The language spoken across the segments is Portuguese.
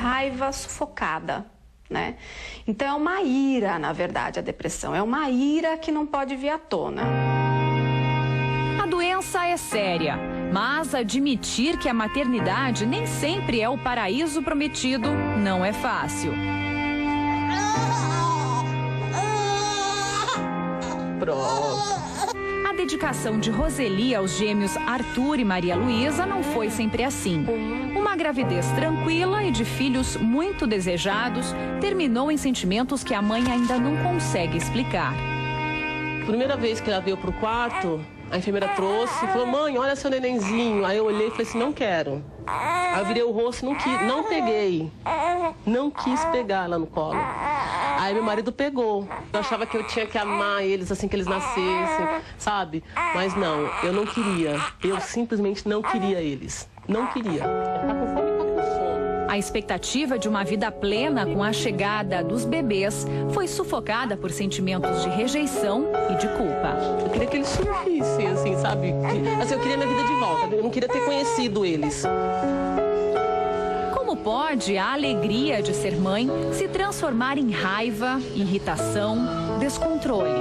raiva sufocada, né? Então é uma ira, na verdade, a depressão. É uma ira que não pode vir à tona. A doença é séria, mas admitir que a maternidade nem sempre é o paraíso prometido não é fácil. Pronto. A dedicação de Roseli aos gêmeos Arthur e Maria Luísa não foi sempre assim. Uma gravidez tranquila e de filhos muito desejados terminou em sentimentos que a mãe ainda não consegue explicar. Primeira vez que ela veio pro quarto, a enfermeira trouxe e falou: mãe, olha seu nenenzinho. Aí eu olhei e falei assim: não quero. Aí eu virei o rosto, não peguei. Não quis pegar ela no colo. Aí meu marido pegou. Eu achava que eu tinha que amar eles assim que eles nascessem, sabe? Mas não, eu não queria. Eu simplesmente não queria eles. Não queria. Tá com fome, tá com sono. A expectativa de uma vida plena com a chegada dos bebês foi sufocada por sentimentos de rejeição e de culpa. Eu queria que eles sorrissem, assim, sabe? Assim, eu queria minha vida de volta. Eu não queria ter conhecido eles. Como pode a alegria de ser mãe se transformar em raiva, irritação, descontrole?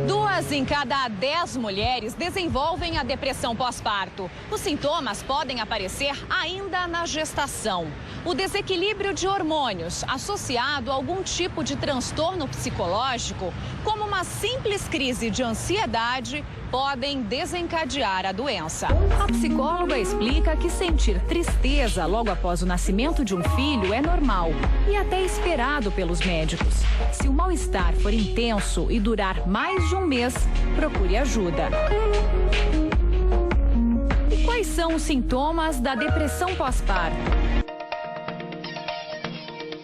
2 em cada 10 mulheres desenvolvem a depressão pós-parto. Os sintomas podem aparecer ainda na gestação. O desequilíbrio de hormônios associado a algum tipo de transtorno psicológico, como uma simples crise de ansiedade, podem desencadear a doença. A psicóloga explica que sentir tristeza logo após o nascimento de um filho é normal e até esperado pelos médicos. Se o mal-estar for intenso e durar mais de um mês, procure ajuda. E quais são os sintomas da depressão pós-parto?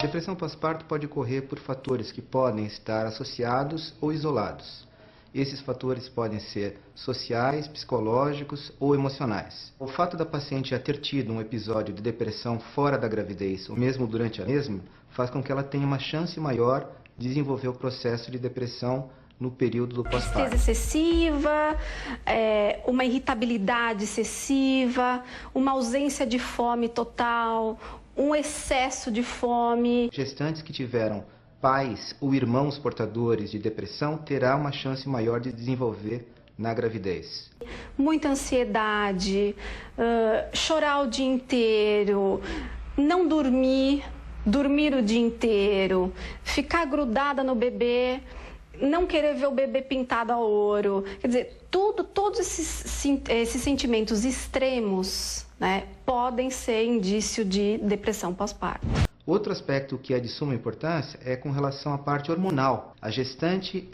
Depressão pós-parto pode ocorrer por fatores que podem estar associados ou isolados. Esses fatores podem ser sociais, psicológicos ou emocionais. O fato da paciente já ter tido um episódio de depressão fora da gravidez ou mesmo durante a mesma faz com que ela tenha uma chance maior de desenvolver o processo de depressão no período do pós-parto. Tristeza excessiva, uma irritabilidade excessiva, uma ausência de fome total, um excesso de fome. Gestantes que tiveram pais ou irmãos portadores de depressão terá uma chance maior de desenvolver na gravidez. Muita ansiedade, chorar o dia inteiro, não dormir o dia inteiro, ficar grudada no bebê, não querer ver o bebê pintado a ouro. Quer dizer, todos esses sentimentos extremos, né, podem ser indício de depressão pós-parto. Outro aspecto que é de suma importância é com relação à parte hormonal. A gestante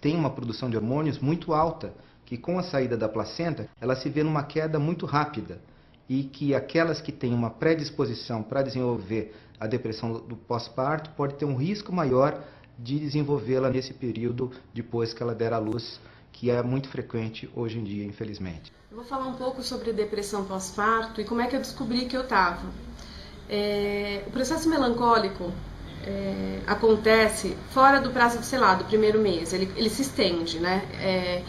tem uma produção de hormônios muito alta, que com a saída da placenta, ela se vê numa queda muito rápida. E que aquelas que têm uma predisposição para desenvolver a depressão do pós-parto pode ter um risco maior de desenvolvê-la nesse período depois que ela der à luz, que é muito frequente hoje em dia, infelizmente. Eu vou falar um pouco sobre depressão pós-parto e como é que eu descobri que eu estava. O processo melancólico acontece fora do prazo, sei lá, do primeiro mês, ele se estende, né?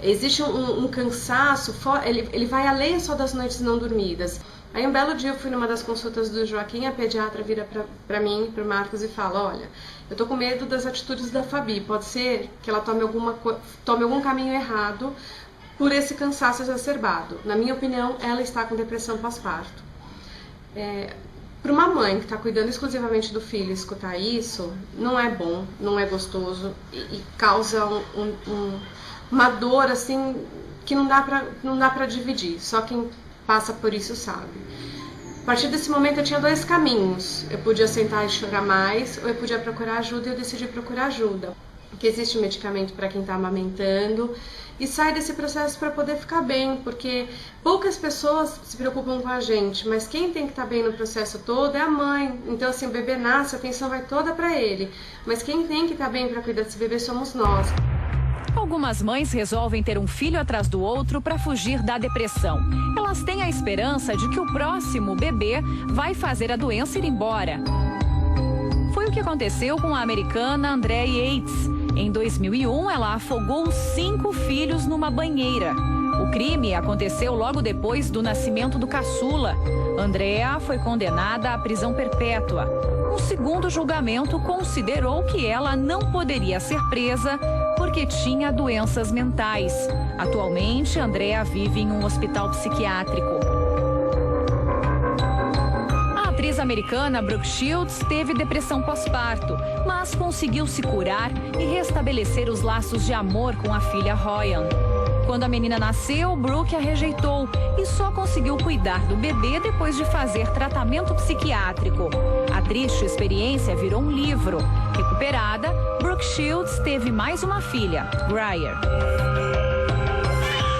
Existe um cansaço, ele vai além só das noites não dormidas. Aí um belo dia eu fui numa das consultas do Joaquim, a pediatra vira pra mim, pro Marcos e fala: olha, eu tô com medo das atitudes da Fabi, pode ser que ela tome algum caminho errado por esse cansaço exacerbado. Na minha opinião, ela está com depressão pós-parto. Para uma mãe que está cuidando exclusivamente do filho escutar isso, não é bom, não é gostoso e causa uma dor assim que não dá para dividir. Só quem passa por isso sabe. A partir desse momento eu tinha 2 caminhos. Eu podia sentar e chorar mais ou eu podia procurar ajuda e eu decidi procurar ajuda. Porque existe medicamento para quem está amamentando e sai desse processo para poder ficar bem, porque poucas pessoas se preocupam com a gente, mas quem tem que estar bem no processo todo é a mãe. Então, assim, o bebê nasce, a atenção vai toda para ele, mas quem tem que estar bem para cuidar desse bebê somos nós. Algumas mães resolvem ter um filho atrás do outro para fugir da depressão. Elas têm a esperança de que o próximo bebê vai fazer a doença ir embora. Foi o que aconteceu com a americana Andrea Yates. Em 2001, ela afogou 5 filhos numa banheira. O crime aconteceu logo depois do nascimento do caçula. Andréa foi condenada à prisão perpétua. Um segundo julgamento considerou que ela não poderia ser presa porque tinha doenças mentais. Atualmente, Andréa vive em um hospital psiquiátrico. A atriz americana Brooke Shields teve depressão pós-parto, mas conseguiu se curar e restabelecer os laços de amor com a filha Ryan. Quando a menina nasceu, Brooke a rejeitou e só conseguiu cuidar do bebê depois de fazer tratamento psiquiátrico. A triste experiência virou um livro. Recuperada, Brooke Shields teve mais uma filha, Briar.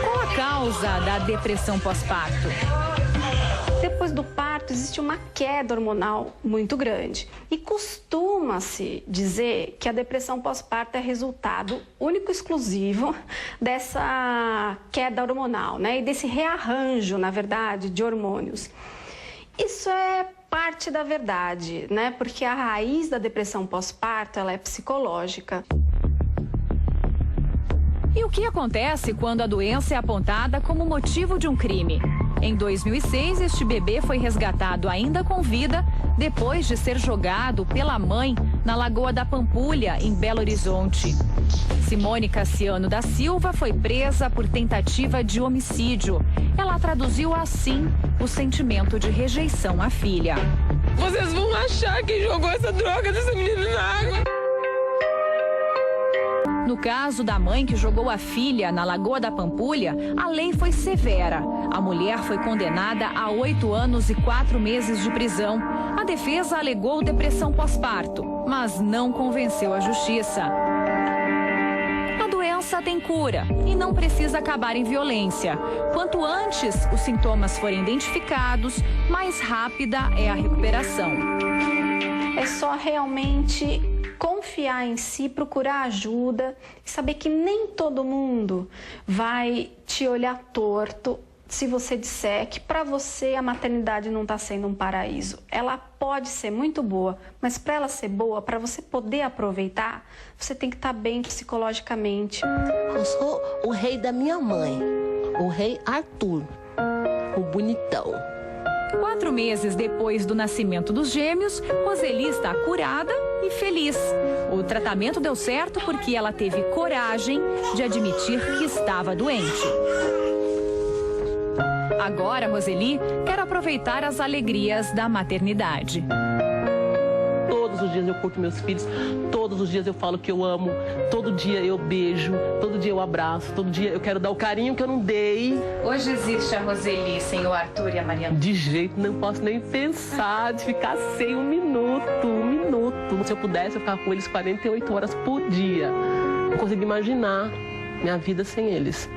Qual a causa da depressão pós-parto? Depois do parto, existe uma queda hormonal muito grande. E costuma-se dizer que a depressão pós-parto é resultado único e exclusivo dessa queda hormonal, né? E desse rearranjo, na verdade, de hormônios. Isso é parte da verdade, né? Porque a raiz da depressão pós-parto, ela é psicológica. E o que acontece quando a doença é apontada como motivo de um crime? Em 2006, este bebê foi resgatado ainda com vida depois de ser jogado pela mãe na Lagoa da Pampulha, em Belo Horizonte. Simone Cassiano da Silva foi presa por tentativa de homicídio. Ela traduziu assim o sentimento de rejeição à filha. Vocês vão achar que jogou essa droga dessa menina na água. No caso da mãe que jogou a filha na Lagoa da Pampulha, a lei foi severa. A mulher foi condenada a 8 anos e 4 meses de prisão. A defesa alegou depressão pós-parto, mas não convenceu a justiça. A doença tem cura e não precisa acabar em violência. Quanto antes os sintomas forem identificados, mais rápida é a recuperação. É só realmente confiar em si, procurar ajuda e saber que nem todo mundo vai te olhar torto se você disser que para você a maternidade não está sendo um paraíso. Ela pode ser muito boa, mas para ela ser boa, para você poder aproveitar, você tem que estar bem psicologicamente. Eu sou o rei da minha mãe, o rei Arthur, o bonitão. 4 meses depois do nascimento dos gêmeos, Roseli está curada e feliz. O tratamento deu certo porque ela teve coragem de admitir que estava doente. Agora, Roseli quer aproveitar as alegrias da maternidade. Todos os dias eu curto meus filhos, todos os dias eu falo que eu amo, todo dia eu beijo, todo dia eu abraço, todo dia eu quero dar o carinho que eu não dei. Hoje existe a Roseli sem o Arthur e a Mariana? De jeito, não posso nem pensar de ficar sem um minuto. Se eu pudesse, eu ficava com eles 48 horas por dia. Não consigo imaginar minha vida sem eles.